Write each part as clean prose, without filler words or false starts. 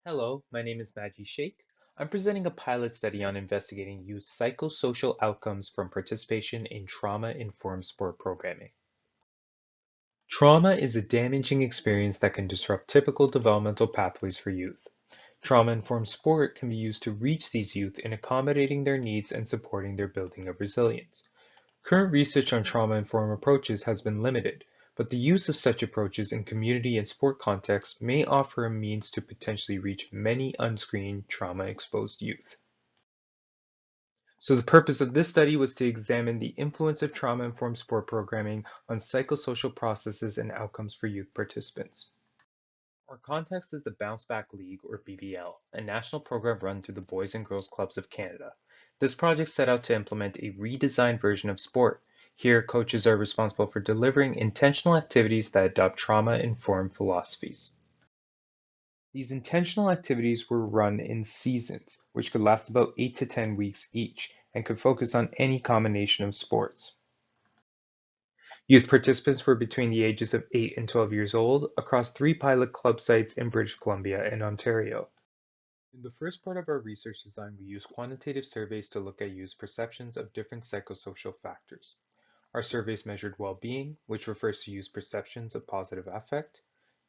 Hello, my name is Shaikh. I'm presenting a pilot study on investigating youth psychosocial outcomes from participation in trauma-informed sport programming. Trauma is a damaging experience that can disrupt typical developmental pathways for youth. Trauma-informed sport can be used to reach these youth in accommodating their needs and supporting their building of resilience. Current research on trauma-informed approaches has been limited, but the use of such approaches in community and sport contexts may offer a means to potentially reach many unscreened trauma-exposed youth. So the purpose of this study was to examine the influence of trauma-informed sport programming on psychosocial processes and outcomes for youth participants. Our context is the Bounce Back League, or BBL, a national program run through the Boys and Girls Clubs of Canada. This project set out to implement a redesigned version of sport. Here, coaches are responsible for delivering intentional activities that adopt trauma-informed philosophies. These intentional activities were run in seasons, which could last about 8 to 10 weeks each, and could focus on any combination of sports. Youth participants were between the ages of 8 and 12 years old across 3 pilot club sites in British Columbia and Ontario. In the first part of our research design, we used quantitative surveys to look at youth perceptions of different psychosocial factors. Our surveys measured well-being, which refers to youth perceptions of positive affect,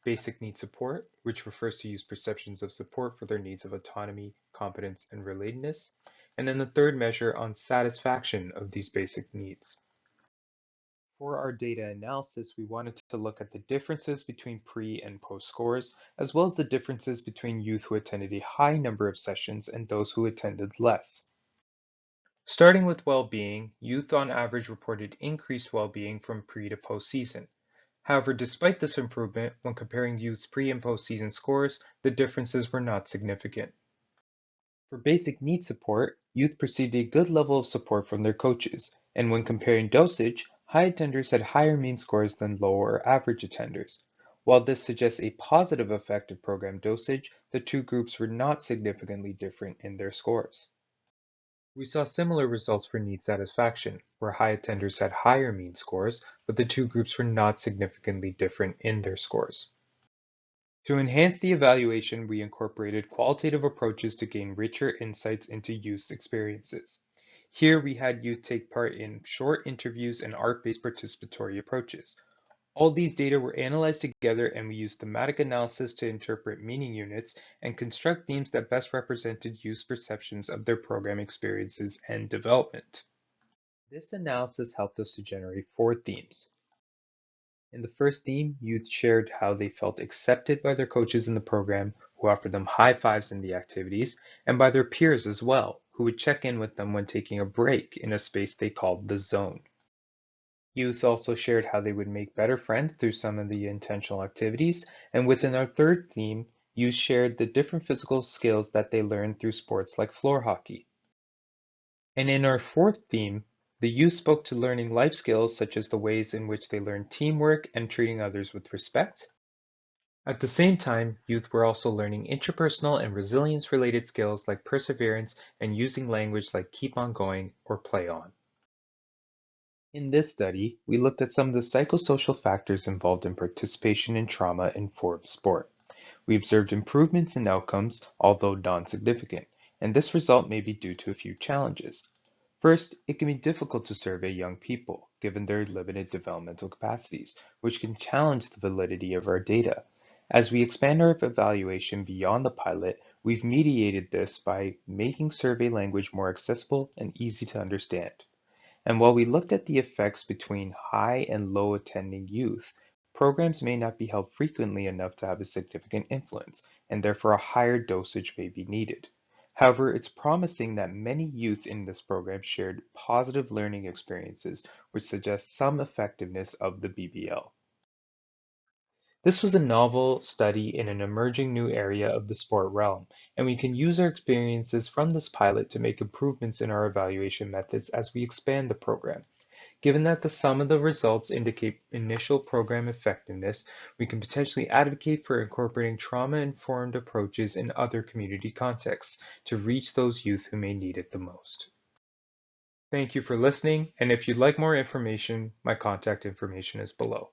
basic need support, which refers to youth perceptions of support for their needs of autonomy, competence, and relatedness, and then the third measure on satisfaction of these basic needs. For our data analysis, we wanted to look at the differences between pre and post scores, as well as the differences between youth who attended a high number of sessions and those who attended less. Starting with well-being, youth on average reported increased well-being from pre to post-season. However, despite this improvement, when comparing youth's pre and post-season scores, the differences were not significant. For basic need support, youth perceived a good level of support from their coaches, and when comparing dosage, high attenders had higher mean scores than low or average attenders. While this suggests a positive effect of program dosage, the two groups were not significantly different in their scores. We saw similar results for need satisfaction, where high attenders had higher mean scores, but the two groups were not significantly different in their scores. To enhance the evaluation, we incorporated qualitative approaches to gain richer insights into youth's experiences. Here, we had youth take part in short interviews and art-based participatory approaches. All these data were analyzed together, and we used thematic analysis to interpret meaning units and construct themes that best represented youth's perceptions of their program experiences and development. This analysis helped us to generate 4 themes. In the first theme, youth shared how they felt accepted by their coaches in the program, who offered them high fives in the activities, and by their peers as well, who would check in with them when taking a break in a space they called the zone. Youth also shared how they would make better friends through some of the intentional activities, and within our third theme, youth shared the different physical skills that they learned through sports like floor hockey. And in our fourth theme, the youth spoke to learning life skills such as the ways in which they learn teamwork and treating others with respect. At the same time, youth were also learning interpersonal and resilience-related skills like perseverance and using language like keep on going or play on. In this study, we looked at some of the psychosocial factors involved in participation in trauma-informed sport. We observed improvements in outcomes, although non-significant, and this result may be due to a few challenges. First, it can be difficult to survey young people, given their limited developmental capacities, which can challenge the validity of our data. As we expand our evaluation beyond the pilot, we've mediated this by making survey language more accessible and easy to understand. And while we looked at the effects between high and low attending youth, programs may not be held frequently enough to have a significant influence, and therefore a higher dosage may be needed. However, it's promising that many youth in this program shared positive learning experiences, which suggests some effectiveness of the BBL. This was a novel study in an emerging new area of the sport realm, and we can use our experiences from this pilot to make improvements in our evaluation methods as we expand the program. Given that the sum of the results indicate initial program effectiveness, we can potentially advocate for incorporating trauma-informed approaches in other community contexts to reach those youth who may need it the most. Thank you for listening, and if you'd like more information, my contact information is below.